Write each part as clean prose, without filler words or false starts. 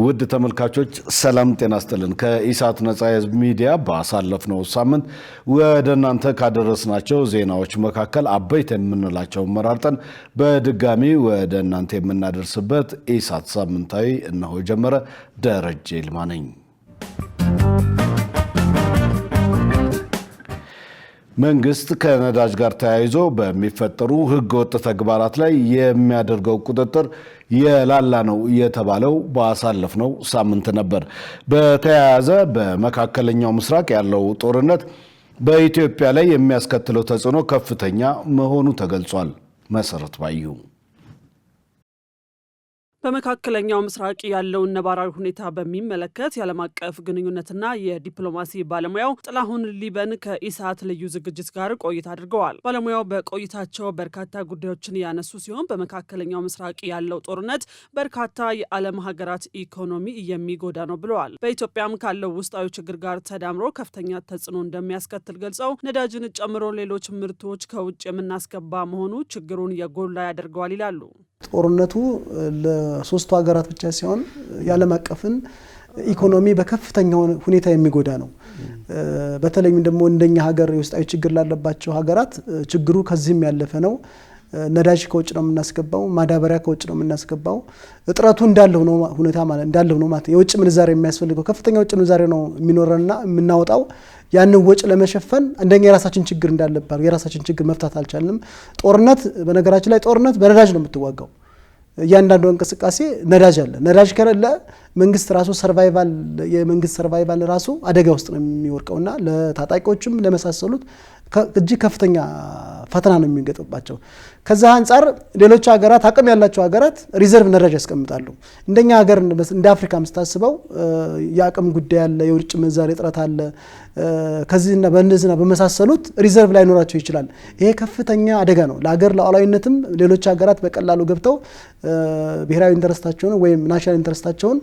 ውድ ተመልካቾች ሰላም ጤና ይስጥልን። ከኢሳት ነጻ የህዝብ ሚዲያ ባሳለፍነው ሳምንት ወደ እናንተ ካደረስናቸው ዜናዎች መካከል አበይት የምንላቸው መራርጠን በድጋሚ ወደ እናንተ የምናደርስበት ኢሳት ሳምንታዊ እነሆ ጀመረ። ደረጀ ይልማ ነኝ። መንግስት ከነዳጅ ጋር ተያይዞ በሚፈጠሩ ህገወጥ ተግባራት ላይ የሚያደርገው ቁጥጥር የላላ ነው የተባለው ባሳለፍነው ሳምንት ነበር። በተያያዘ በመካከለኛው ምስራቅ ያለው ጦርነት በኢትዮጵያ ላይ የሚያስከትለው ተጽዕኖ ከፍተኛ መሆኑ ተገልጿል። መሰረት ባዩ በመካከለኛው ምስራቅ ያለውን ነባራዊ ሁኔታ በሚመለከት የዓለም አቀፍ ግንኙነትና የዲፕሎማሲ ባለሙያው ጥላሁን ሊበን ከኢሳት ልዩ ዝግጅት ጋር ቆይታ አድርገዋል። ባለሙያው በቆይታቸው በርካታ ጉዳዮችን ያነሱ ሲሆን በመካከለኛው ምስራቅ ያለው ጦርነት በርካታ የዓለም ሀገራት ኢኮኖሚ የሚጎዳ ነው ብለዋል። በኢትዮጵያም ካለው ውስጣዊ ችግር ጋር ተዳምሮ ከፍተኛ ተጽዕኖ እንደሚያስከትል ገልጸው ነዳጅን ጨምሮ ሌሎች ምርቶች ከውጭ የምናስገባ መሆኑ ችግሩን የጎላ ያደርገዋል ይላሉ። ጦርነቱ ለሶስቱ ሀገራት ብቻ ሳይሆን የዓለም አቀፍን ኢኮኖሚ በከፍተኛ ሁኔታ የሚጎዳ ነው። በተለይም ደግሞ እንደኛ ሀገር የውስጣዊ ችግር ላለባቸው ሀገራት ችግሩ ከዚህም ያለፈ ነው። ነዳጅ ከውጭ ነው የምናስገባው፣ ማዳበሪያ ከውጭ ነው የምናስገባው። እጥረቱ እንዳለው ነው ሁኔታ ማለት የውጭ ምንዛሬ የሚያስፈልገው ከፍተኛ ውጭ ምንዛሬ ነው የሚኖረንና የምናወጣው ያንን ወጭ ለመሸፈን እንደኛ የራሳችን ችግር እንዳለበት የራሳችን ችግር መፍታት አልቻልንም። ጦርነት በነገራችን ላይ ጦርነት በነዳጅ ነው የምትዋጋው። እያንዳንዱ እንቅስቃሴ ነዳጅ አለ። ነዳጅ ከሌለ መንግስት ራሱ የመንግስት ሰርቫይቫል ራሱ አደጋ ውስጥ ነው የሚወርቀውና ለታጣቂዎችም ለመሳሰሉት እጅግ ከፍተኛ ፈተና ነው የሚገጥባቸው። ከዛ አንፃር ሌሎች ሀገራት አቅም ያላቸው ሀገራት ሪዘርቭ ነዳጅ ያስቀምጣሉ። እንደኛ ሀገር እንደ አፍሪካ መስታስበው የአቅም ጉዳይ አለ፣ የውጭ ምንዛሬ እጥረት አለ። ከዚህና በእነዚህና በመሳሰሉት ሪዘርቭ ላይ ኖራቸው ይችላል። ይሄ ከፍተኛ አደጋ ነው ለሀገር ሉዓላዊነትም። ሌሎች ሀገራት በቀላሉ ገብተው ብሔራዊ ኢንተረስታቸውን ወይም ናሽናል ኢንተረስታቸውን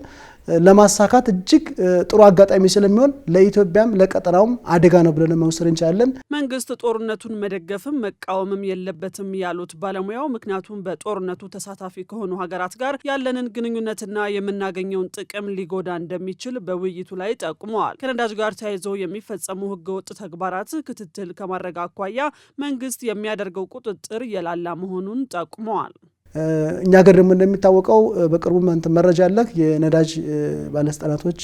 ለማሳካት እጅግ ጥሩ አጋጣሚ ስለሚሆን ለኢትዮጵያም ለቀጠናውም አደጋ ነው ብለን መውሰድ እንችላለን። መንግስት ጦርነቱን መደገፍም መቃወምም የለበትም ያሉት ባለሙያው ምክንያቱም በጦርነቱ ተሳታፊ ከሆኑ ሀገራት ጋር ያለንን ግንኙነትና የምናገኘውን ጥቅም ሊጎዳ እንደሚችል በውይይቱ ላይ ጠቁመዋል። ከነዳጅ ጋር ተያይዞ የሚፈጸሙ ህገወጥ ተግባራት ክትትል ከማድረግ አኳያ መንግስት የሚያደርገው ቁጥጥር የላላ መሆኑን ጠቁመዋል። እኛ ሀገር ደግሞ እንደሚታወቀው በቅርቡ መረጃ አለ። የነዳጅ ባለስልጣናቶች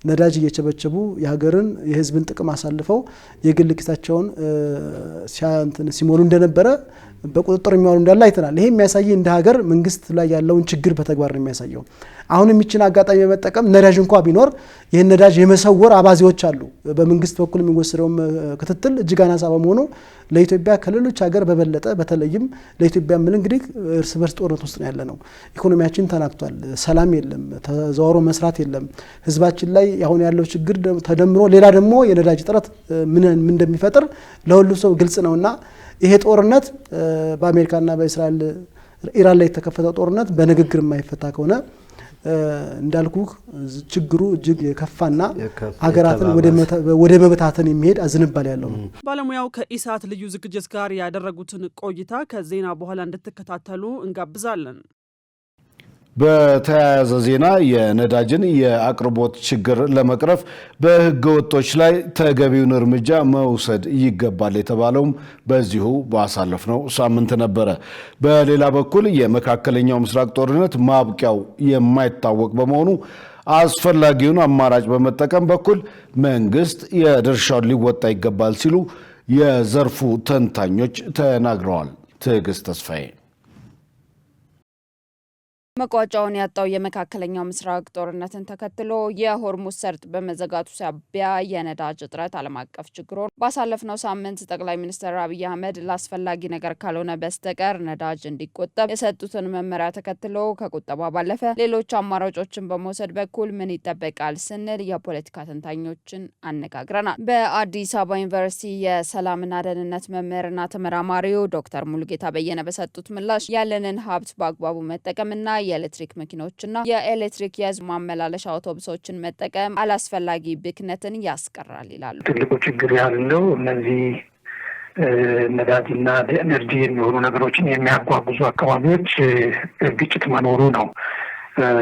ነዳጅ እየቸበቸቡ የሀገርን የህዝብን ጥቅም አሳልፈው የግል ኪሳቸውን ሲሞሉ እንደነበረ በቁጥጥር የሚዋሉ እንዳለ አይተናል። ይሄ የሚያሳይ እንደ ሀገር መንግስት ላይ ያለውን ችግር በተግባር ነው የሚያሳየው። አሁን የሚችን አጋጣሚ በመጠቀም ነዳጅ እንኳን ቢኖር ይህን ነዳጅ የመሰወር አባዜዎች አሉ። በመንግስት በኩል የሚወሰደው ክትትል እጅግ አናሳ በመሆኑ ለኢትዮጵያ ከሌሎች ሀገር በበለጠ በተለይም ለኢትዮጵያ ምን እንግዲህ እርስ በርስ ጦርነት ውስጥ ነው ያለነው። ኢኮኖሚያችን ተናክቷል። ሰላም የለም፣ ተዘዋውሮ መስራት የለም። ህዝባችን ላይ አሁን ያለው ችግር ተደምሮ ሌላ ደግሞ የነዳጅ እጥረት ምን እንደሚፈጥር ለሁሉ ሰው ግልጽ ነውና ይሄ ጦርነት በአሜሪካና በእስራኤል ኢራን ላይ የተከፈተው ጦርነት በንግግር የማይፈታ ከሆነ እንዳልኩ ችግሩ እጅግ የከፋና ሀገራትን ወደ መበታተን የሚሄድ አዝንባል ያለው ነው። ባለሙያው ከኢሳት ልዩ ዝግጅት ጋር ያደረጉትን ቆይታ ከዜና በኋላ እንድትከታተሉ እንጋብዛለን። በተያያዘ ዜና የነዳጅን የአቅርቦት ችግር ለመቅረፍ በህገ ወጦች ላይ ተገቢውን እርምጃ መውሰድ ይገባል የተባለውም በዚሁ ባሳለፍነው ሳምንት ነበረ። በሌላ በኩል የመካከለኛው ምስራቅ ጦርነት ማብቂያው የማይታወቅ በመሆኑ አስፈላጊውን አማራጭ በመጠቀም በኩል መንግስት የድርሻውን ሊወጣ ይገባል ሲሉ የዘርፉ ተንታኞች ተናግረዋል። ትዕግስት ተስፋዬ መቋጫውን ያጣው የመካከለኛው ምስራቅ ጦርነትን ተከትሎ የሆርሙዝ ሰርጥ በመዘጋቱ ሳቢያ የነዳጅ እጥረት ዓለም አቀፍ ችግር ሆኖ ባሳለፍነው ሳምንት ጠቅላይ ሚኒስትር አብይ አህመድ ለአስፈላጊ ነገር ካልሆነ በስተቀር ነዳጅ እንዲቆጠብ የሰጡትን መመሪያ ተከትሎ ከቁጠባ ባለፈ ሌሎች አማራጮችን በመውሰድ በኩል ምን ይጠበቃል ስንል የፖለቲካ ተንታኞችን አነጋግረናል። በአዲስ አበባ ዩኒቨርሲቲ የሰላምና ደህንነት መምህርና ተመራማሪው ዶክተር ሙሉጌታ በየነ በሰጡት ምላሽ ያለንን ሀብት በአግባቡ መጠቀምና የኤሌክትሪክ መኪኖችና የኤሌክትሪክ የህዝብ ማመላለሻ አውቶቡሶችን መጠቀም አላስፈላጊ ብክነትን ያስቀራል ይላሉ። ትልቁ ችግር ያለው እነዚህ ነዳጅና ለኤነርጂ የሚሆኑ ነገሮችን የሚያጓጉዙ አካባቢዎች ግጭት መኖሩ ነው።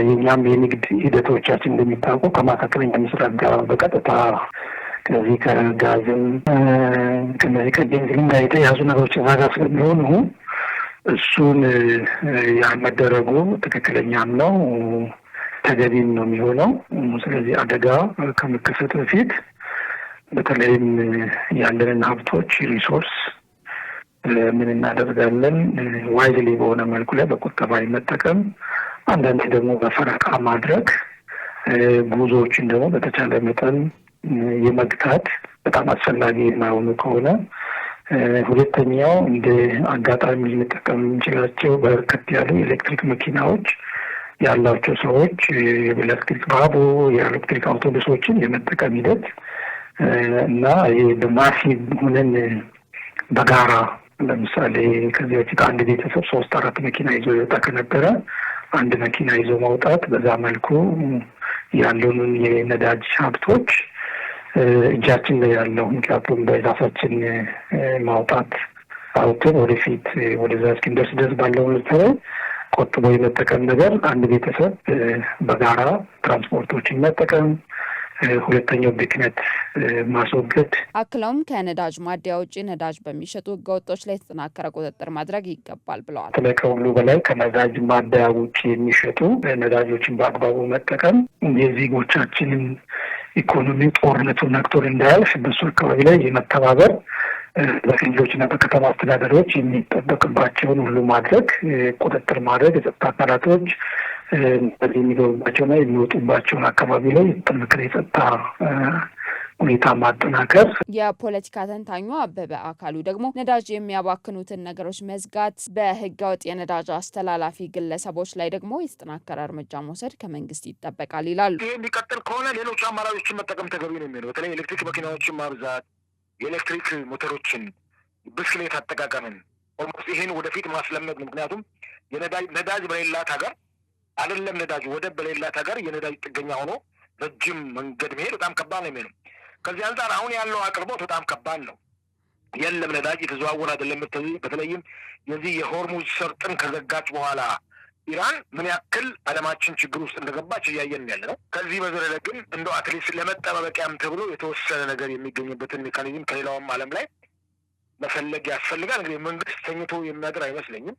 የኛም የንግድ ሂደቶቻችን እንደሚታወቁ ከመካከለኛ ምስራቅ ጋር በቀጥታ ከዚህ ከጋዝም ከነዚህ ከቤንዚን ጋር የተያዙ ነገሮች እዛ ጋር ስለሚሆኑ እሱን ያልመደረጉ ትክክለኛም ነው ተገቢም ነው የሚሆነው። ስለዚህ አደጋ ከመከሰቱ በፊት በተለይም ያለንን ሀብቶች ሪሶርስ ምን እናደርጋለን ዋይዝሊ በሆነ መልኩ ላይ በቁጠባ መጠቀም፣ አንዳንድ ደግሞ በፈረቃ ማድረግ፣ ጉዞዎችን ደግሞ በተቻለ መጠን የመግታት በጣም አስፈላጊ የማይሆኑ ከሆነ ሁለተኛው እንደ አጋጣሚ ልንጠቀም የምንችላቸው በርከት ያሉ ኤሌክትሪክ መኪናዎች ያላቸው ሰዎች የኤሌክትሪክ ባቡር፣ የኤሌክትሪክ አውቶቡሶችን የመጠቀም ሂደት እና ይሄ በማሲቭ ሆነን በጋራ ለምሳሌ ከዚህ በፊት አንድ ቤተሰብ 3-4 መኪና ይዞ ይወጣ ከነበረ አንድ መኪና ይዞ ማውጣት በዛ መልኩ ያሉንን የነዳጅ ሀብቶች እጃችን ላይ ያለው ምክንያቱም በዛፋችን ማውጣት አውጥተን ወደፊት ወደዛ እስኪንደርስ ድረስ ባለው ሁኔታ ቆጥቦ የመጠቀም ነገር አንድ ቤተሰብ በጋራ ትራንስፖርቶችን መጠቀም፣ ሁለተኛው ብክነት ማስወገድ። አክለውም ከነዳጅ ማደያ ውጪ ነዳጅ በሚሸጡ ህገወጦች ላይ የተጠናከረ ቁጥጥር ማድረግ ይገባል ብለዋል። ከሁሉ በላይ ከነዳጅ ማደያ ውጪ የሚሸጡ ነዳጆችን በአግባቡ መጠቀም የዜጎቻችንን ኢኮኖሚ ጦርነቱ ነክቶን እንዳያልፍ በሱ አካባቢ ላይ የመተባበር በክልሎችና በከተማ አስተዳደሮች የሚጠበቅባቸውን ሁሉ ማድረግ፣ ቁጥጥር ማድረግ፣ የጸጥታ አካላቶች የሚገቡባቸውና የሚወጡባቸውን አካባቢ ላይ ጠንክር የጸጥታ ሁኔታ ማጠናከር። የፖለቲካ ተንታኙ አበበ አካሉ ደግሞ ነዳጅ የሚያባክኑትን ነገሮች መዝጋት፣ በህገወጥ የነዳጅ አስተላላፊ ግለሰቦች ላይ ደግሞ የተጠናከረ እርምጃ መውሰድ ከመንግስት ይጠበቃል ይላሉ። ይህ የሚቀጥል ከሆነ ሌሎች አማራጮችን መጠቀም ተገቢ ነው የሚሆነው። በተለይ ኤሌክትሪክ መኪናዎችን ማብዛት፣ የኤሌክትሪክ ሞተሮችን፣ ብስክሌት አጠቃቀምን ኦልሞስት ይሄን ወደፊት ማስለመድ ነው። ምክንያቱም ነዳጅ በሌላት ሀገር አይደለም ነዳጅ ወደብ በሌላት ሀገር የነዳጅ ጥገኛ ሆኖ ረጅም መንገድ መሄድ በጣም ከባድ ነው የሚሆነው። ከዚህ አንጻር አሁን ያለው አቅርቦት በጣም ከባድ ነው። የለም ነዳጅ የተዘዋወረ አይደለም። በተለይም የዚህ የሆርሙዝ ሰርጥን ከዘጋች በኋላ ኢራን ምን ያክል ዓለማችን ችግር ውስጥ እንደገባች እያየን ያለ ነው። ከዚህ በዘለለ ግን እንደው አትሊስት ለመጠባበቂያም ተብሎ የተወሰነ ነገር የሚገኝበትን ሜካኒዝም ከሌላውም ዓለም ላይ መፈለግ ያስፈልጋል። እንግዲህ መንግስት ተኝቶ የሚያድር አይመስለኝም።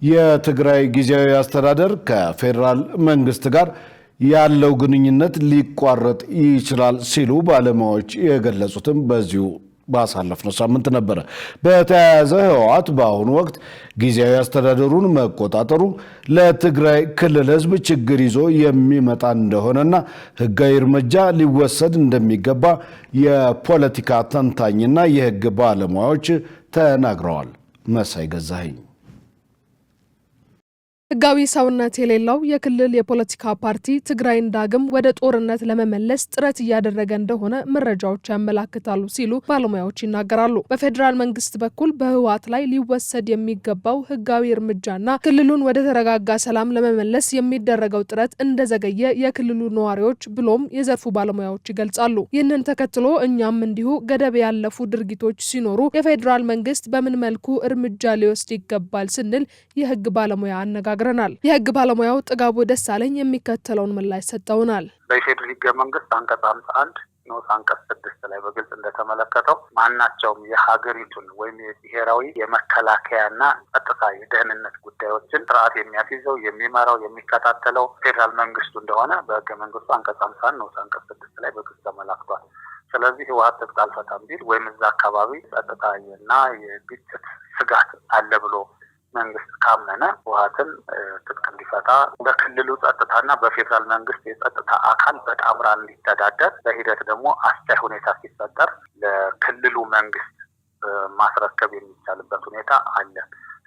የትግራይ ጊዜያዊ አስተዳደር ከፌዴራል መንግስት ጋር ያለው ግንኙነት ሊቋረጥ ይችላል ሲሉ ባለሙያዎች የገለጹትም በዚሁ ባሳለፍነው ሳምንት ነበረ። በተያያዘ ህወሓት በአሁኑ ወቅት ጊዜያዊ አስተዳደሩን መቆጣጠሩ ለትግራይ ክልል ህዝብ ችግር ይዞ የሚመጣ እንደሆነና ህጋዊ እርምጃ ሊወሰድ እንደሚገባ የፖለቲካ ተንታኝና የህግ ባለሙያዎች ተናግረዋል። መሳይ ገዛኸኝ ህጋዊ ሰውነት የሌለው የክልል የፖለቲካ ፓርቲ ትግራይን ዳግም ወደ ጦርነት ለመመለስ ጥረት እያደረገ እንደሆነ መረጃዎች ያመላክታሉ ሲሉ ባለሙያዎች ይናገራሉ። በፌዴራል መንግስት በኩል በህወሓት ላይ ሊወሰድ የሚገባው ህጋዊ እርምጃና ክልሉን ወደ ተረጋጋ ሰላም ለመመለስ የሚደረገው ጥረት እንደዘገየ የክልሉ ነዋሪዎች ብሎም የዘርፉ ባለሙያዎች ይገልጻሉ። ይህንን ተከትሎ እኛም እንዲሁ ገደብ ያለፉ ድርጊቶች ሲኖሩ የፌዴራል መንግስት በምን መልኩ እርምጃ ሊወስድ ይገባል ስንል የህግ ባለሙያ አነጋግረናል። የህግ ባለሙያው ጥጋቡ ደሳለኝ የሚከተለውን ምላሽ ሰጠውናል። በኢፌዴሪ ህገ መንግስት አንቀጽ 51 ንዑስ አንቀጽ 6 ላይ በግልጽ እንደተመለከተው ማናቸውም የሀገሪቱን ወይም የብሔራዊ የመከላከያና ጸጥታ የደህንነት ጉዳዮችን ስርዓት የሚያስይዘው የሚመራው የሚከታተለው ፌዴራል መንግስቱ እንደሆነ በህገ መንግስቱ አንቀጽ 51 ንዑስ አንቀጽ 6 ላይ በግልጽ ተመላክቷል። ስለዚህ ህወሓት ትጥቅ አልፈታም ቢል ወይም እዛ አካባቢ ጸጥታና የግጭት ስጋት አለ ብሎ መንግስት ካመነ ህወሓትን ትጥቅ እንዲፈታ በክልሉ ጸጥታና በፌዴራል መንግስት የጸጥታ አካል በጣምራ እንዲተዳደር በሂደት ደግሞ አስቻይ ሁኔታ ሲፈጠር ለክልሉ መንግስት ማስረከብ የሚቻልበት ሁኔታ አለ።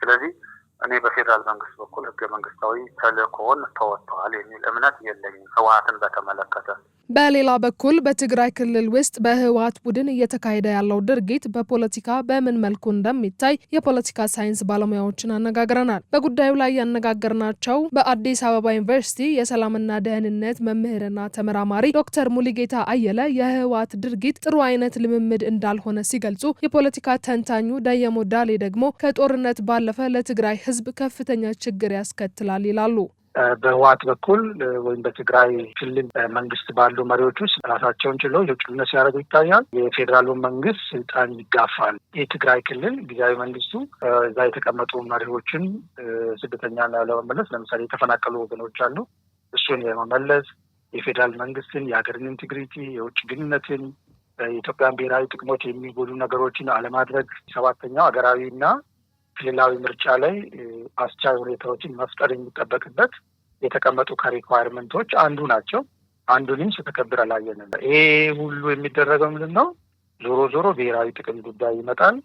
ስለዚህ እኔ በፌዴራል መንግስት በኩል ህገ መንግስታዊ ተልእኮውን ተወጥተዋል የሚል እምነት የለኝም ህወሓትን በተመለከተ። በሌላ በኩል በትግራይ ክልል ውስጥ በህወሓት ቡድን እየተካሄደ ያለው ድርጊት በፖለቲካ በምን መልኩ እንደሚታይ የፖለቲካ ሳይንስ ባለሙያዎችን አነጋግረናል። በጉዳዩ ላይ ያነጋገርናቸው በአዲስ አበባ ዩኒቨርሲቲ የሰላምና ደህንነት መምህርና ተመራማሪ ዶክተር ሙሉጌታ አየለ የህወሓት ድርጊት ጥሩ አይነት ልምምድ እንዳልሆነ ሲገልጹ፣ የፖለቲካ ተንታኙ ደየሞ ዳሌ ደግሞ ከጦርነት ባለፈ ለትግራይ ህዝብ ከፍተኛ ችግር ያስከትላል ይላሉ። በህወሓት በኩል ወይም በትግራይ ክልል መንግስት ባሉ መሪዎች ውስጥ ራሳቸውን ችለው የውጭነት ሲያደርጉ ይታያል። የፌዴራሉ መንግስት ስልጣን ይጋፋል። የትግራይ ክልል ጊዜያዊ መንግስቱ እዛ የተቀመጡ መሪዎችን ስደተኛን ለመመለስ ለምሳሌ የተፈናቀሉ ወገኖች አሉ። እሱን የመመለስ የፌዴራል መንግስትን የሀገርን ኢንቴግሪቲ፣ የውጭ ግንኙነትን፣ የኢትዮጵያን ብሔራዊ ጥቅሞች የሚጎዱ ነገሮችን አለማድረግ፣ ሰባተኛው ሀገራዊና ክልላዊ ምርጫ ላይ አስቻይ ሁኔታዎችን መፍጠር የሚጠበቅበት የተቀመጡ ከሪኳየርመንቶች አንዱ ናቸው። አንዱንም ስተከብር አላየንም። ይሄ ሁሉ የሚደረገው ምንድን ነው? ዞሮ ዞሮ ብሔራዊ ጥቅም ጉዳይ ይመጣል።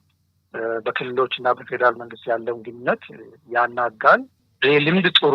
በክልሎች እና በፌዴራል መንግስት ያለውን ግንኙነት ያናጋል። ልምድ ጥሩ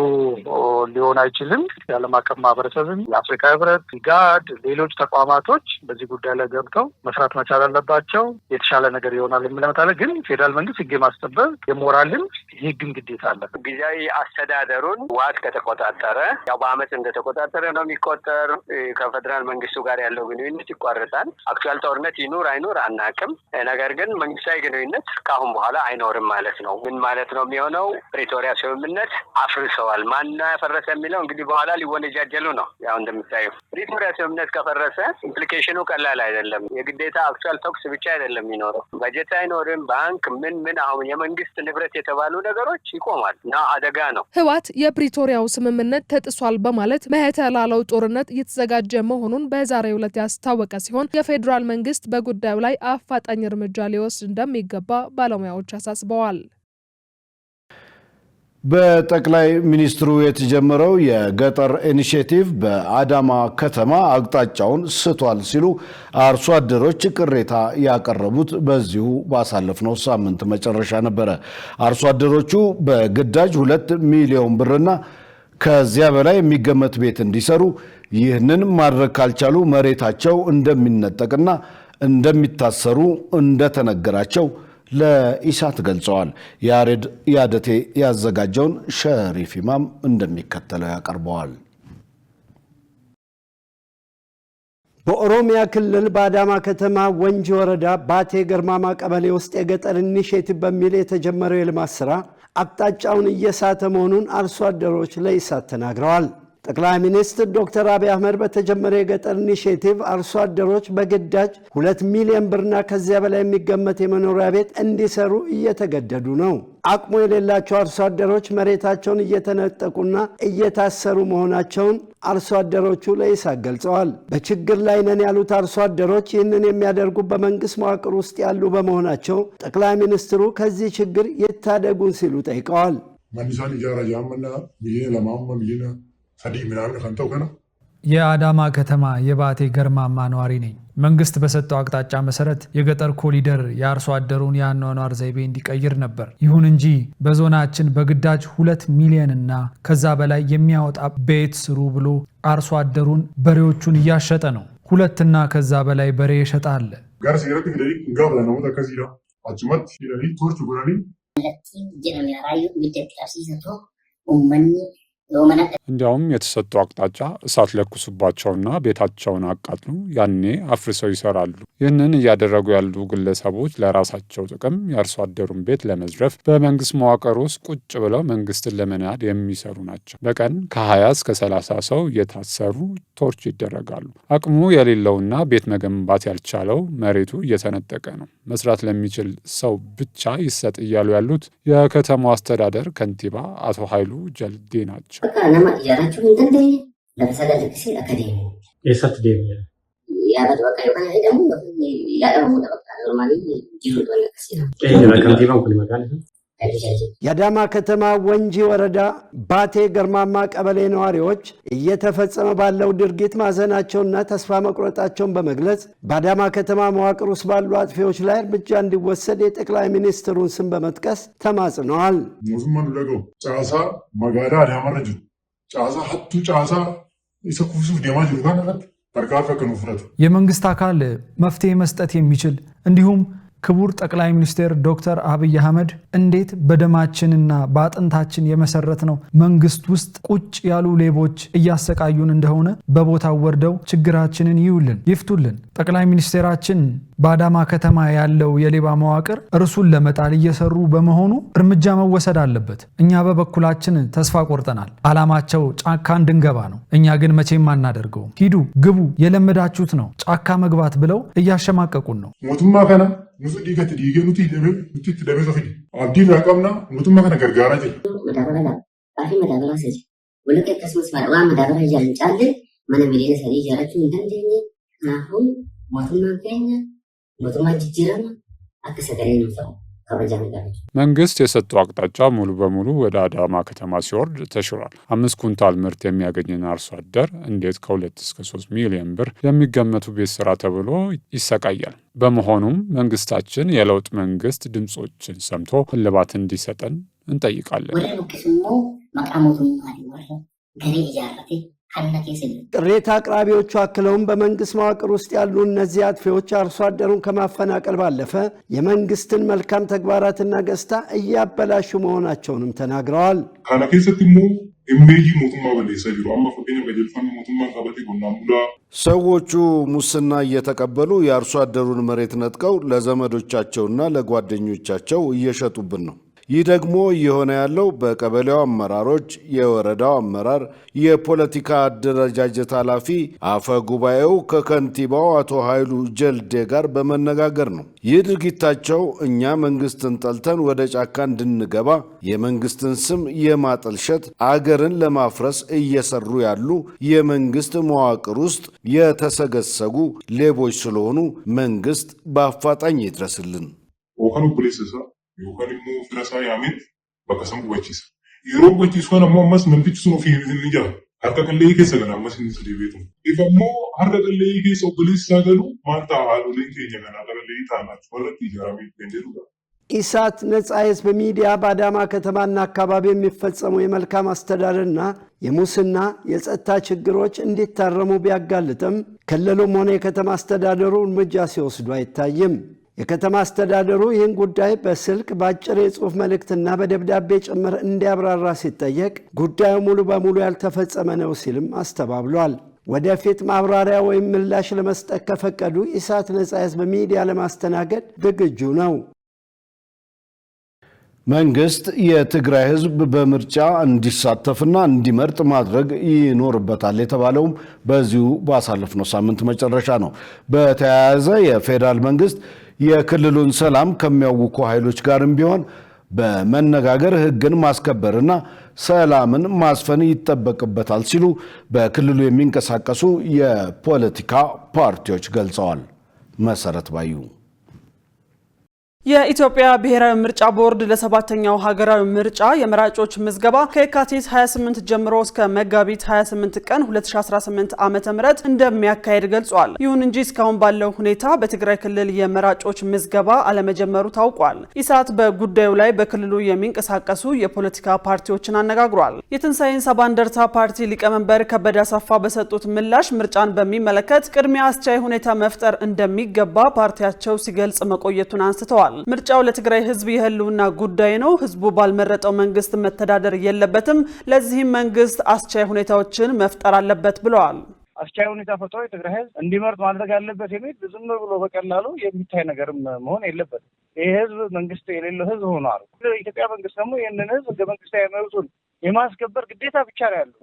ሊሆን አይችልም። የዓለም አቀፍ ማህበረሰብም የአፍሪካ ህብረት፣ ኢጋድ፣ ሌሎች ተቋማቶች በዚህ ጉዳይ ላይ ገብተው መስራት መቻል አለባቸው። የተሻለ ነገር ይሆናል የምለመታለ። ግን ፌዴራል መንግስት ህግ የማስጠበቅ የሞራልም የህግም ግዴታ አለ። ጊዜያዊ አስተዳደሩን ህወሓት ከተቆጣጠረ ያው በአመት እንደተቆጣጠረ ነው የሚቆጠር። ከፌዴራል መንግስቱ ጋር ያለው ግንኙነት ይቋረጣል። አክቹዋል ጦርነት ይኑር አይኑር አናውቅም። ነገር ግን መንግስታዊ ግንኙነት ከአሁን በኋላ አይኖርም ማለት ነው። ምን ማለት ነው የሚሆነው? ፕሪቶሪያ ስምምነት አፍርሰዋል። ማን ያፈረሰ የሚለው እንግዲህ በኋላ ሊወነጃጀሉ ነው። ያው እንደምታዩ ፕሪቶሪያ ስምምነት ከፈረሰ ኢምፕሊኬሽኑ ቀላል አይደለም። የግዴታ አክቹዋል ተኩስ ብቻ አይደለም የሚኖረው። በጀት አይኖርም። ባንክ ምን አሁን የመንግስት ንብረት የተባሉ ነገሮች ይቆማል እና አደጋ ነው። ህወሓት የፕሪቶሪያው ስምምነት ተጥሷል በማለት መሄተ ላለው ጦርነት እየተዘጋጀ መሆኑን በዛሬው ዕለት ያስታወቀ ሲሆን የፌዴራል መንግስት በጉዳዩ ላይ አፋጣኝ እርምጃ ሊወስድ እንደሚገባ ባለሙያዎች አሳስበዋል። በጠቅላይ ሚኒስትሩ የተጀመረው የገጠር ኢኒሼቲቭ በአዳማ ከተማ አቅጣጫውን ስቷል ሲሉ አርሶ አደሮች ቅሬታ ያቀረቡት በዚሁ ባሳለፍነው ሳምንት መጨረሻ ነበረ። አርሶ አደሮቹ በግዳጅ 2 ሚሊዮን ብርና ከዚያ በላይ የሚገመት ቤት እንዲሰሩ፣ ይህንን ማድረግ ካልቻሉ መሬታቸው እንደሚነጠቅና እንደሚታሰሩ እንደተነገራቸው ለኢሳት ገልጸዋል። ያሬድ ያደቴ ያዘጋጀውን ሸሪፍ ኢማም እንደሚከተለው ያቀርበዋል። በኦሮሚያ ክልል በአዳማ ከተማ ወንጂ ወረዳ ባቴ ገርማማ ቀበሌ ውስጥ የገጠር ኢኒሼቲቭ በሚል የተጀመረው የልማት ስራ አቅጣጫውን እየሳተ መሆኑን አርሶ አደሮች ለኢሳት ተናግረዋል። ጠቅላይ ሚኒስትር ዶክተር አብይ አህመድ በተጀመረ የገጠር ኢኒሼቲቭ አርሶ አደሮች በግዳጅ 2 ሚሊዮን ብርና ከዚያ በላይ የሚገመት የመኖሪያ ቤት እንዲሰሩ እየተገደዱ ነው። አቅሙ የሌላቸው አርሶ አደሮች መሬታቸውን እየተነጠቁና እየታሰሩ መሆናቸውን አርሶ አደሮቹ ለኢሳት ገልጸዋል። በችግር ላይ ነን ያሉት አርሶ አደሮች ይህንን የሚያደርጉ በመንግስት መዋቅር ውስጥ ያሉ በመሆናቸው ጠቅላይ ሚኒስትሩ ከዚህ ችግር ይታደጉን ሲሉ ጠይቀዋል። ማንሳን ይጃራ ጃመና ሚሊዮን ለማማ ሚሊዮን የአዳማ ከተማ የባቴ ገርማማ ነዋሪ ነኝ። መንግስት በሰጠው አቅጣጫ መሰረት የገጠር ኮሪደር የአርሶ አደሩን የአኗኗር ዘይቤ እንዲቀይር ነበር። ይሁን እንጂ በዞናችን በግዳጅ 2 ሚሊዮን እና ከዛ በላይ የሚያወጣ ቤት ስሩ ብሎ አርሶ አደሩን በሬዎቹን እያሸጠ ነው። 2 እና ከዛ በላይ በሬ የሸጠ አለ። እንዲያውም የተሰጠው አቅጣጫ እሳት ለኩሱባቸውና ቤታቸውን አቃጥሉ፣ ያኔ አፍርሰው ይሰራሉ። ይህንን እያደረጉ ያሉ ግለሰቦች ለራሳቸው ጥቅም የአርሶ አደሩን ቤት ለመዝረፍ በመንግስት መዋቅር ውስጥ ቁጭ ብለው መንግስትን ለመናድ የሚሰሩ ናቸው። በቀን ከ20 እስከ 30 ሰው እየታሰሩ ቶርች ይደረጋሉ። አቅሙ የሌለውና ቤት መገንባት ያልቻለው መሬቱ እየተነጠቀ ነው። መስራት ለሚችል ሰው ብቻ ይሰጥ እያሉ ያሉት የከተማው አስተዳደር ከንቲባ አቶ ኃይሉ ጀልዴ ናቸው። የአዳማ ከተማ ወንጂ ወረዳ ባቴ ገርማማ ቀበሌ ነዋሪዎች እየተፈጸመ ባለው ድርጊት ማዘናቸውና ተስፋ መቁረጣቸውን በመግለጽ በአዳማ ከተማ መዋቅር ውስጥ ባሉ አጥፊዎች ላይ እርምጃ እንዲወሰድ የጠቅላይ ሚኒስትሩን ስም በመጥቀስ ተማጽነዋል። ሞዙማን ለገው ጫሳ መጋዳ አዳማ ረጅ ጫሳ ሀቱ ጫሳ ይሰኩሱፍ ደማ ጅሩጋን የመንግስት አካል መፍትሄ መስጠት የሚችል እንዲሁም ክቡር ጠቅላይ ሚኒስትር ዶክተር አብይ አህመድ እንዴት በደማችንና በአጥንታችን የመሰረትነው መንግስት ውስጥ ቁጭ ያሉ ሌቦች እያሰቃዩን እንደሆነ በቦታው ወርደው ችግራችንን ይፍቱልን። ጠቅላይ ሚኒስትራችን በአዳማ ከተማ ያለው የሌባ መዋቅር እርሱን ለመጣል እየሰሩ በመሆኑ እርምጃ መወሰድ አለበት። እኛ በበኩላችን ተስፋ ቆርጠናል። አላማቸው ጫካ እንድንገባ ነው። እኛ ግን መቼም አናደርገውም። ሂዱ፣ ግቡ፣ የለመዳችሁት ነው ጫካ መግባት ብለው እያሸማቀቁን ነው። nusu diigatti diigee nuti itti dabee safidi abdii irraa qabna mootummaa kana gargaaraa jira. Madaabara baafii madaabaraa seeti walaqee akkasumas waan madaabara ijaaran caalle mana miliyoona sadii ijaarachuu hin dandeenye. Kanaafuu mootummaan keenya mootummaa jijjiirama akka sagalee nuuf ta'u kabajaa nagaatu. መንግስት የሰጠው አቅጣጫ ሙሉ በሙሉ ወደ አዳማ ከተማ ሲወርድ ተሽሯል። 5 ኩንታል ምርት የሚያገኝን አርሶ አደር እንዴት ከ2 እስከ 3 ሚሊዮን ብር የሚገመቱ ቤት ስራ ተብሎ ይሰቃያል። በመሆኑም መንግስታችን የለውጥ መንግስት ድምጾችን ሰምቶ እልባት እንዲሰጠን እንጠይቃለን። ቅሬታ አቅራቢዎቹ አክለውም በመንግስት መዋቅር ውስጥ ያሉ እነዚህ አጥፊዎች አርሶ አደሩን ከማፈናቀል ባለፈ የመንግስትን መልካም ተግባራትና ገጽታ እያበላሹ መሆናቸውንም ተናግረዋል። ካና ኬሰት ሞ እሜጂ ሞቱማ በሌሰ ጅሩ አማ ፈቀኛ በጀልፋን ሞቱማ ቀበቴ ጎናሙላ ሰዎቹ ሙስና እየተቀበሉ የአርሶ አደሩን መሬት ነጥቀው ለዘመዶቻቸውና ለጓደኞቻቸው እየሸጡብን ነው። ይህ ደግሞ እየሆነ ያለው በቀበሌው አመራሮች፣ የወረዳው አመራር፣ የፖለቲካ አደረጃጀት ኃላፊ አፈ ጉባኤው ከከንቲባው አቶ ኃይሉ ጀልዴ ጋር በመነጋገር ነው። ይህ ድርጊታቸው እኛ መንግስትን ጠልተን ወደ ጫካ እንድንገባ የመንግስትን ስም የማጠልሸት አገርን ለማፍረስ እየሰሩ ያሉ የመንግስት መዋቅር ውስጥ የተሰገሰጉ ሌቦች ስለሆኑ መንግስት በአፋጣኝ ይድረስልን። yookaan immoo firasaa yaameen bakka san qubachiisa. Yeroo qubachiisu kana ammoo ammas namtichi sun ofii hin jira. Harka qalleeyyii keessa gala ammas hin deebi'eetu. If ammoo harka qalleeyyii keessa obboleessi isaa galu maal ta'a haadholeen keenya kan harka qalleeyyii ta'anaaf warratti ijaaramee kan jedhudha. ኢሳት ነጻ የህዝብ ሚዲያ በአዳማ ከተማና አካባቢ የሚፈጸሙ የመልካም አስተዳደርና የሙስና የጸጥታ ችግሮች እንዲታረሙ ቢያጋልጥም ክልሉም ሆነ የከተማ አስተዳደሩ እርምጃ ሲወስዱ አይታይም። የከተማ አስተዳደሩ ይህን ጉዳይ በስልክ በአጭር የጽሑፍ መልእክትና በደብዳቤ ጭምር እንዲያብራራ ሲጠየቅ ጉዳዩ ሙሉ በሙሉ ያልተፈጸመ ነው ሲልም አስተባብሏል። ወደፊት ማብራሪያ ወይም ምላሽ ለመስጠት ከፈቀዱ ኢሳት ነጻ የህዝብ ሚዲያ ለማስተናገድ ዝግጁ ነው። መንግስት የትግራይ ህዝብ በምርጫ እንዲሳተፍና እንዲመርጥ ማድረግ ይኖርበታል የተባለውም በዚሁ ባሳለፍነው ሳምንት መጨረሻ ነው። በተያያዘ የፌዴራል መንግስት የክልሉን ሰላም ከሚያውኩ ኃይሎች ጋርም ቢሆን በመነጋገር ህግን ማስከበርና ሰላምን ማስፈን ይጠበቅበታል ሲሉ በክልሉ የሚንቀሳቀሱ የፖለቲካ ፓርቲዎች ገልጸዋል። መሰረት ባዩ የኢትዮጵያ ብሔራዊ ምርጫ ቦርድ ለሰባተኛው ሀገራዊ ምርጫ የመራጮች ምዝገባ ከየካቲት 28 ጀምሮ እስከ መጋቢት 28 ቀን 2018 ዓ.ም እንደሚያካሄድ ገልጿል። ይሁን እንጂ እስካሁን ባለው ሁኔታ በትግራይ ክልል የመራጮች ምዝገባ አለመጀመሩ ታውቋል። ኢሳት በጉዳዩ ላይ በክልሉ የሚንቀሳቀሱ የፖለቲካ ፓርቲዎችን አነጋግሯል። የትንሳኤን ሰባ እንደርታ ፓርቲ ሊቀመንበር ከበደ አሰፋ በሰጡት ምላሽ ምርጫን በሚመለከት ቅድሚያ አስቻይ ሁኔታ መፍጠር እንደሚገባ ፓርቲያቸው ሲገልጽ መቆየቱን አንስተዋል። ምርጫው ለትግራይ ህዝብ የህልውና ጉዳይ ነው። ህዝቡ ባልመረጠው መንግስት መተዳደር የለበትም። ለዚህም መንግስት አስቻይ ሁኔታዎችን መፍጠር አለበት ብለዋል። አስቻይ ሁኔታ ፈጥሮ የትግራይ ህዝብ እንዲመርጥ ማድረግ አለበት የሚል ዝም ብሎ በቀላሉ የሚታይ ነገርም መሆን የለበትም። ይህ ህዝብ መንግስት የሌለው ህዝብ ሆኗል። የኢትዮጵያ መንግስት ደግሞ ይህንን ህዝብ ህገ መንግስታዊ መብቱን የማስከበር ግዴታ ብቻ ነው ያለው።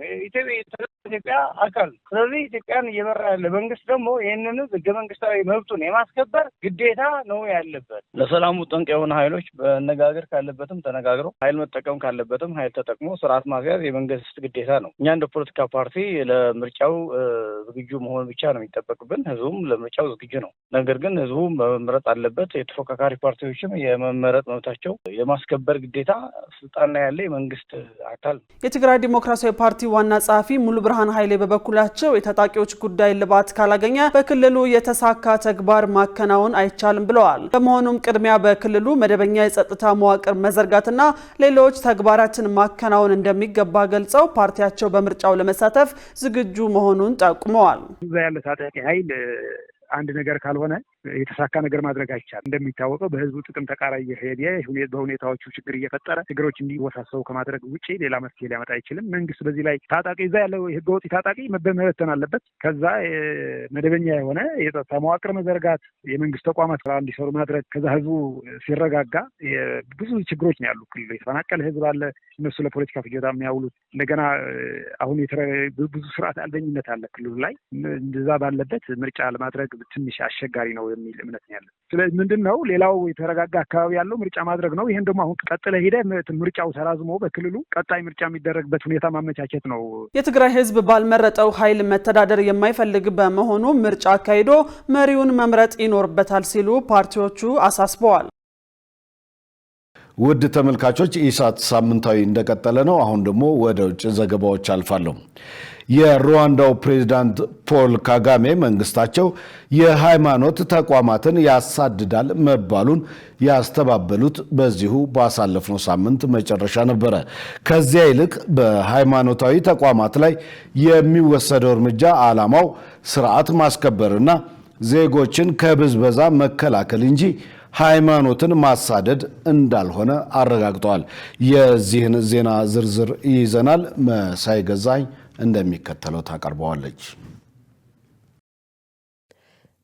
ኢትዮጵያ አካል። ስለዚህ ኢትዮጵያን እየመራ ያለ መንግስት ደግሞ ይህንን ህገ መንግስታዊ መብቱን የማስከበር ግዴታ ነው ያለበት። ለሰላሙ ጠንቅ የሆነ ኃይሎች መነጋገር ካለበትም ተነጋግሮ ኃይል መጠቀም ካለበትም ኃይል ተጠቅሞ ስርዓት ማስያዝ የመንግስት ግዴታ ነው። እኛ እንደ ፖለቲካ ፓርቲ ለምርጫው ዝግጁ መሆን ብቻ ነው የሚጠበቅብን። ህዝቡም ለምርጫው ዝግጁ ነው። ነገር ግን ህዝቡ መመረጥ አለበት። የተፎካካሪ ፓርቲዎችም የመመረጥ መብታቸው የማስከበር ግዴታ ስልጣን ላይ ያለ የመንግስት አካል ይፈታል። የትግራይ ዲሞክራሲያዊ ፓርቲ ዋና ጸሐፊ ሙሉ ብርሃን ኃይሌ በበኩላቸው የታጣቂዎች ጉዳይ ልባት ካላገኘ በክልሉ የተሳካ ተግባር ማከናወን አይቻልም ብለዋል። በመሆኑም ቅድሚያ በክልሉ መደበኛ የጸጥታ መዋቅር መዘርጋትና ሌሎች ተግባራትን ማከናወን እንደሚገባ ገልጸው ፓርቲያቸው በምርጫው ለመሳተፍ ዝግጁ መሆኑን ጠቁመዋል። እዛ ያለ ታጣቂ ኃይል አንድ ነገር ካልሆነ የተሳካ ነገር ማድረግ አይቻልም። እንደሚታወቀው በህዝቡ ጥቅም ተቃራኒ የሄደ በሁኔታዎቹ ችግር እየፈጠረ ችግሮች እንዲወሳሰቡ ከማድረግ ውጪ ሌላ መፍትሄ ሊያመጣ አይችልም። መንግስት በዚህ ላይ ታጣቂ እዛ ያለው ህገወጥ ታጣቂ መበተን አለበት። ከዛ መደበኛ የሆነ የጸጥታ መዋቅር መዘርጋት፣ የመንግስት ተቋማት ስራ እንዲሰሩ ማድረግ፣ ከዛ ህዝቡ ሲረጋጋ ብዙ ችግሮች ነው ያሉ ክልሉ የተፈናቀለ ህዝብ አለ። እነሱ ለፖለቲካ ፍጆታ የሚያውሉት እንደገና አሁን ብዙ ስርዓት አልበኝነት አለ ክልሉ ላይ። እንደዛ ባለበት ምርጫ ለማድረግ ትንሽ አስቸጋሪ ነው የሚል እምነት ነው ያለው። ስለዚህ ምንድነው ሌላው የተረጋጋ አካባቢ ያለው ምርጫ ማድረግ ነው። ይሄን ደግሞ አሁን ቀጥለ ሄደ ምርጫው ተራዝሞ በክልሉ ቀጣይ ምርጫ የሚደረግበት ሁኔታ ማመቻቸት ነው። የትግራይ ህዝብ ባልመረጠው ኃይል መተዳደር የማይፈልግ በመሆኑ ምርጫ አካሂዶ መሪውን መምረጥ ይኖርበታል ሲሉ ፓርቲዎቹ አሳስበዋል። ውድ ተመልካቾች ኢሳት ሳምንታዊ እንደቀጠለ ነው። አሁን ደግሞ ወደ ውጭ ዘገባዎች አልፋለሁ። የሩዋንዳው ፕሬዝዳንት ፖል ካጋሜ መንግስታቸው የሃይማኖት ተቋማትን ያሳድዳል መባሉን ያስተባበሉት በዚሁ ባሳለፍነው ሳምንት መጨረሻ ነበረ። ከዚያ ይልቅ በሃይማኖታዊ ተቋማት ላይ የሚወሰደው እርምጃ ዓላማው ስርዓት ማስከበርና ዜጎችን ከብዝበዛ መከላከል እንጂ ሃይማኖትን ማሳደድ እንዳልሆነ አረጋግጠዋል። የዚህን ዜና ዝርዝር ይዘናል። መሳይ ገዛኝ እንደሚከተለው ታቀርበዋለች።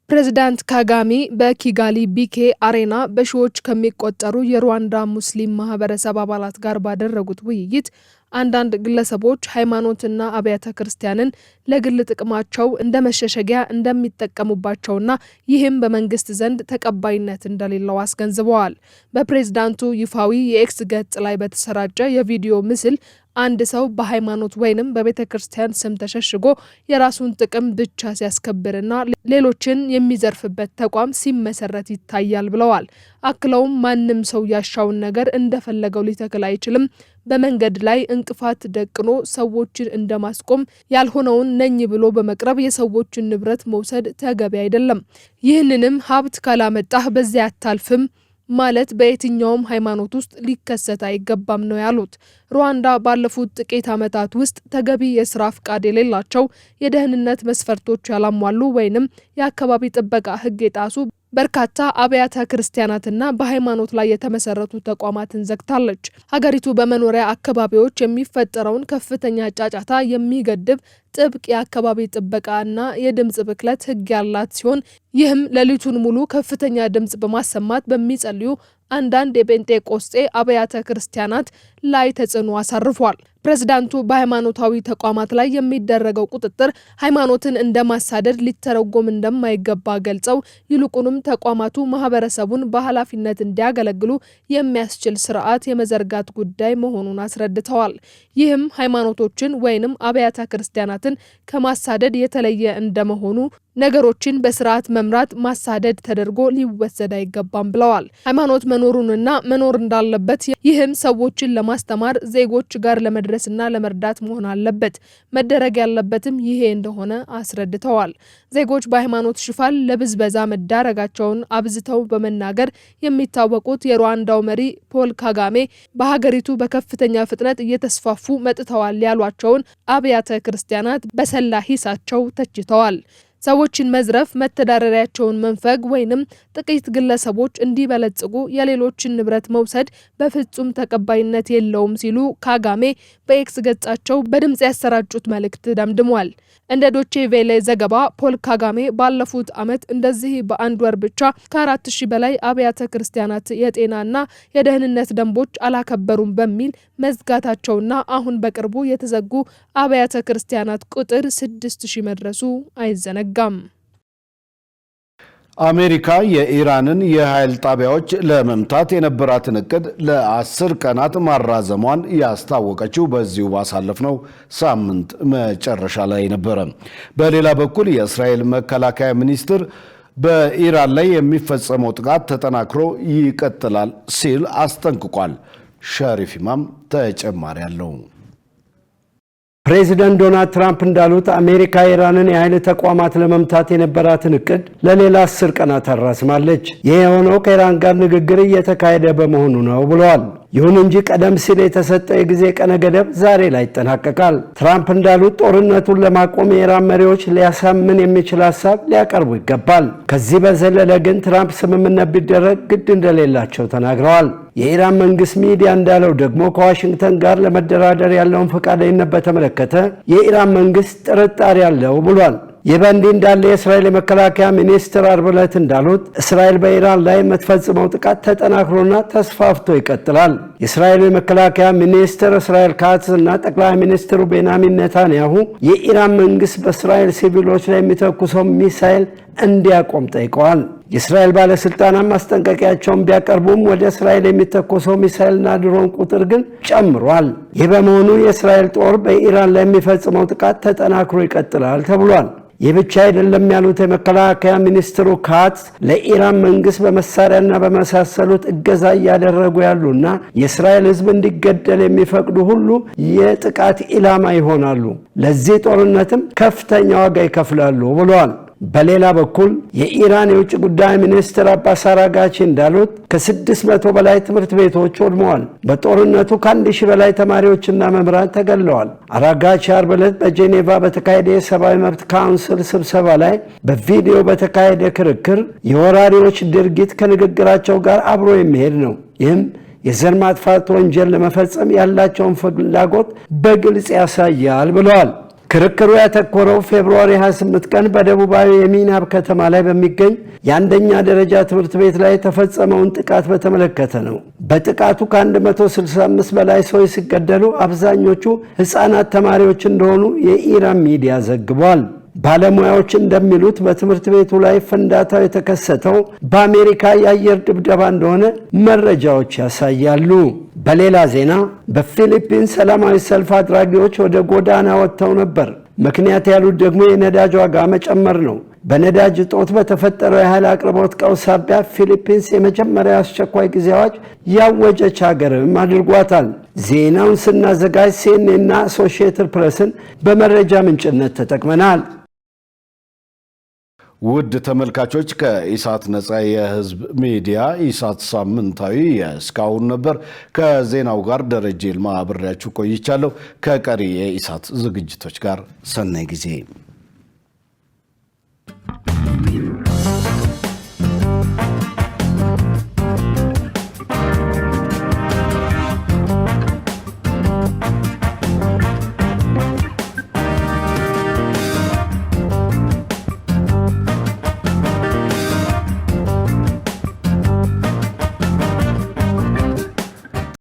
ፕሬዝዳንት ካጋሜ በኪጋሊ ቢኬ አሬና በሺዎች ከሚቆጠሩ የሩዋንዳ ሙስሊም ማህበረሰብ አባላት ጋር ባደረጉት ውይይት አንዳንድ ግለሰቦች ሃይማኖትና አብያተ ክርስቲያንን ለግል ጥቅማቸው እንደ መሸሸጊያ እንደሚጠቀሙባቸውና ይህም በመንግስት ዘንድ ተቀባይነት እንደሌለው አስገንዝበዋል። በፕሬዝዳንቱ ይፋዊ የኤክስ ገጽ ላይ በተሰራጨ የቪዲዮ ምስል አንድ ሰው በሃይማኖት ወይንም በቤተ ክርስቲያን ስም ተሸሽጎ የራሱን ጥቅም ብቻ ሲያስከብርና ሌሎችን የሚዘርፍበት ተቋም ሲመሰረት ይታያል ብለዋል። አክለውም ማንም ሰው ያሻውን ነገር እንደፈለገው ሊተክል አይችልም። በመንገድ ላይ እንቅፋት ደቅኖ ሰዎችን እንደማስቆም ያልሆነውን ነኝ ብሎ በመቅረብ የሰዎችን ንብረት መውሰድ ተገቢ አይደለም። ይህንንም ሀብት ካላመጣህ በዚያ አታልፍም ማለት በየትኛውም ሃይማኖት ውስጥ ሊከሰት አይገባም ነው ያሉት። ሩዋንዳ ባለፉት ጥቂት ዓመታት ውስጥ ተገቢ የስራ ፍቃድ የሌላቸው የደህንነት መስፈርቶች ያላሟሉ ወይንም የአካባቢ ጥበቃ ሕግ የጣሱ በርካታ አብያተ ክርስቲያናትና በሃይማኖት ላይ የተመሰረቱ ተቋማትን ዘግታለች። ሀገሪቱ በመኖሪያ አካባቢዎች የሚፈጠረውን ከፍተኛ ጫጫታ የሚገድብ ጥብቅ የአካባቢ ጥበቃና የድምጽ ብክለት ሕግ ያላት ሲሆን ይህም ሌሊቱን ሙሉ ከፍተኛ ድምጽ በማሰማት በሚጸልዩ አንዳንድ የጴንጤቆስጤ አብያተ ክርስቲያናት ላይ ተጽዕኖ አሳርፏል። ፕሬዝዳንቱ በሃይማኖታዊ ተቋማት ላይ የሚደረገው ቁጥጥር ሃይማኖትን እንደማሳደድ ሊተረጎም እንደማይገባ ገልጸው ይልቁንም ተቋማቱ ማህበረሰቡን በኃላፊነት እንዲያገለግሉ የሚያስችል ስርዓት የመዘርጋት ጉዳይ መሆኑን አስረድተዋል። ይህም ሃይማኖቶችን ወይንም አብያተ ክርስቲያናትን ከማሳደድ የተለየ እንደመሆኑ ነገሮችን በስርዓት መምራት ማሳደድ ተደርጎ ሊወሰድ አይገባም ብለዋል። ሃይማኖት መኖሩንና መኖር እንዳለበት ይህም ሰዎችን ለማስተማር ዜጎች ጋር ለመድረስና ለመርዳት መሆን አለበት። መደረግ ያለበትም ይሄ እንደሆነ አስረድተዋል። ዜጎች በሃይማኖት ሽፋን ለብዝበዛ መዳረጋቸውን አብዝተው በመናገር የሚታወቁት የሩዋንዳው መሪ ፖል ካጋሜ በሀገሪቱ በከፍተኛ ፍጥነት እየተስፋፉ መጥተዋል ያሏቸውን አብያተ ክርስቲያናት በሰላ ሂሳቸው ተችተዋል። ሰዎችን መዝረፍ፣ መተዳደሪያቸውን መንፈግ ወይንም ጥቂት ግለሰቦች እንዲበለጽጉ የሌሎችን ንብረት መውሰድ በፍጹም ተቀባይነት የለውም ሲሉ ካጋሜ በኤክስ ገጻቸው በድምጽ ያሰራጩት መልእክት ደምድሟል። እንደ ዶቼ ቬሌ ዘገባ ፖል ካጋሜ ባለፉት ዓመት እንደዚህ በአንድ ወር ብቻ ከ4000 በላይ አብያተ ክርስቲያናት የጤናና የደህንነት ደንቦች አላከበሩም በሚል መዝጋታቸውና አሁን በቅርቡ የተዘጉ አብያተ ክርስቲያናት ቁጥር 6000 መድረሱ አይዘነጋም። አሜሪካ የኢራንን የኃይል ጣቢያዎች ለመምታት የነበራትን እቅድ ለ10 ቀናት ማራዘሟን ያስታወቀችው በዚሁ ባሳለፍነው ሳምንት መጨረሻ ላይ ነበረ። በሌላ በኩል የእስራኤል መከላከያ ሚኒስትር በኢራን ላይ የሚፈጸመው ጥቃት ተጠናክሮ ይቀጥላል ሲል አስጠንቅቋል። ሸሪፍ ኢማም ተጨማሪ አለው። ፕሬዚደንት ዶናልድ ትራምፕ እንዳሉት አሜሪካ ኢራንን የኃይል ተቋማት ለመምታት የነበራትን እቅድ ለሌላ 10 ቀናት አራዝማለች። ይህ የሆነው ከኢራን ጋር ንግግር እየተካሄደ በመሆኑ ነው ብለዋል። ይሁን እንጂ ቀደም ሲል የተሰጠው የጊዜ ቀነ ገደብ ዛሬ ላይ ይጠናቀቃል። ትራምፕ እንዳሉት ጦርነቱን ለማቆም የኢራን መሪዎች ሊያሳምን የሚችል ሀሳብ ሊያቀርቡ ይገባል። ከዚህ በዘለለ ግን ትራምፕ ስምምነት ቢደረግ ግድ እንደሌላቸው ተናግረዋል። የኢራን መንግስት ሚዲያ እንዳለው ደግሞ ከዋሽንግተን ጋር ለመደራደር ያለውን ፈቃደኝነት በተመለከተ የኢራን መንግስት ጥርጣሬ አለው ብሏል። ይህ በእንዲህ እንዳለ የእስራኤል የመከላከያ ሚኒስትር ዓርብ ዕለት እንዳሉት እስራኤል በኢራን ላይ የምትፈጽመው ጥቃት ተጠናክሮና ተስፋፍቶ ይቀጥላል። የእስራኤል የመከላከያ ሚኒስትር እስራኤል ካትዝ እና ጠቅላይ ሚኒስትሩ ቤንያሚን ኔታንያሁ የኢራን መንግስት በእስራኤል ሲቪሎች ላይ የሚተኩሰው ሚሳኤል እንዲያቆም ጠይቀዋል። የእስራኤል ባለስልጣናት ማስጠንቀቂያቸውን ቢያቀርቡም ወደ እስራኤል የሚተኮሰው ሚሳኤልና ድሮን ቁጥር ግን ጨምሯል። ይህ በመሆኑ የእስራኤል ጦር በኢራን ላይ የሚፈጽመው ጥቃት ተጠናክሮ ይቀጥላል ተብሏል። ይህ ብቻ አይደለም ያሉት የመከላከያ ሚኒስትሩ ካትዝ ለኢራን መንግስት በመሳሪያና በመሳሰሉት እገዛ እያደረጉ ያሉና የእስራኤል ሕዝብ እንዲገደል የሚፈቅዱ ሁሉ የጥቃት ኢላማ ይሆናሉ፣ ለዚህ ጦርነትም ከፍተኛ ዋጋ ይከፍላሉ ብለዋል። በሌላ በኩል የኢራን የውጭ ጉዳይ ሚኒስትር አባስ አራጋቺ እንዳሉት ከ600 በላይ ትምህርት ቤቶች ወድመዋል። በጦርነቱ ከ1000 በላይ ተማሪዎችና መምህራን ተገድለዋል። አራጋቺ ዓርብ ዕለት በጄኔቫ በተካሄደ የሰብአዊ መብት ካውንስል ስብሰባ ላይ በቪዲዮ በተካሄደ ክርክር የወራሪዎች ድርጊት ከንግግራቸው ጋር አብሮ የሚሄድ ነው፣ ይህም የዘር ማጥፋት ወንጀል ለመፈጸም ያላቸውን ፍላጎት በግልጽ ያሳያል ብለዋል። ክርክሩ ያተኮረው ፌብሩዋሪ 28 ቀን በደቡባዊ የሚናብ ከተማ ላይ በሚገኝ የአንደኛ ደረጃ ትምህርት ቤት ላይ የተፈጸመውን ጥቃት በተመለከተ ነው። በጥቃቱ ከ165 በላይ ሰዎች ሲገደሉ አብዛኞቹ ሕፃናት ተማሪዎች እንደሆኑ የኢራን ሚዲያ ዘግቧል። ባለሙያዎች እንደሚሉት በትምህርት ቤቱ ላይ ፍንዳታው የተከሰተው በአሜሪካ የአየር ድብደባ እንደሆነ መረጃዎች ያሳያሉ። በሌላ ዜና በፊሊፒንስ ሰላማዊ ሰልፍ አድራጊዎች ወደ ጎዳና ወጥተው ነበር። ምክንያት ያሉት ደግሞ የነዳጅ ዋጋ መጨመር ነው። በነዳጅ እጦት በተፈጠረው የኃይል አቅርቦት ቀውስ ሳቢያ ፊሊፒንስ የመጀመሪያ አስቸኳይ ጊዜ አዋጅ ያወጀች ሀገርም አድርጓታል። ዜናውን ስናዘጋጅ ሲኤንኤንና አሶሺየትድ ፕሬስን በመረጃ ምንጭነት ተጠቅመናል። ውድ ተመልካቾች ከኢሳት ነጻ የህዝብ ሚዲያ ኢሳት ሳምንታዊ እስካሁን ነበር። ከዜናው ጋር ደረጀ ይልማ አብሬያችሁ ቆይቻለሁ። ከቀሪ የኢሳት ዝግጅቶች ጋር ሰናይ ጊዜ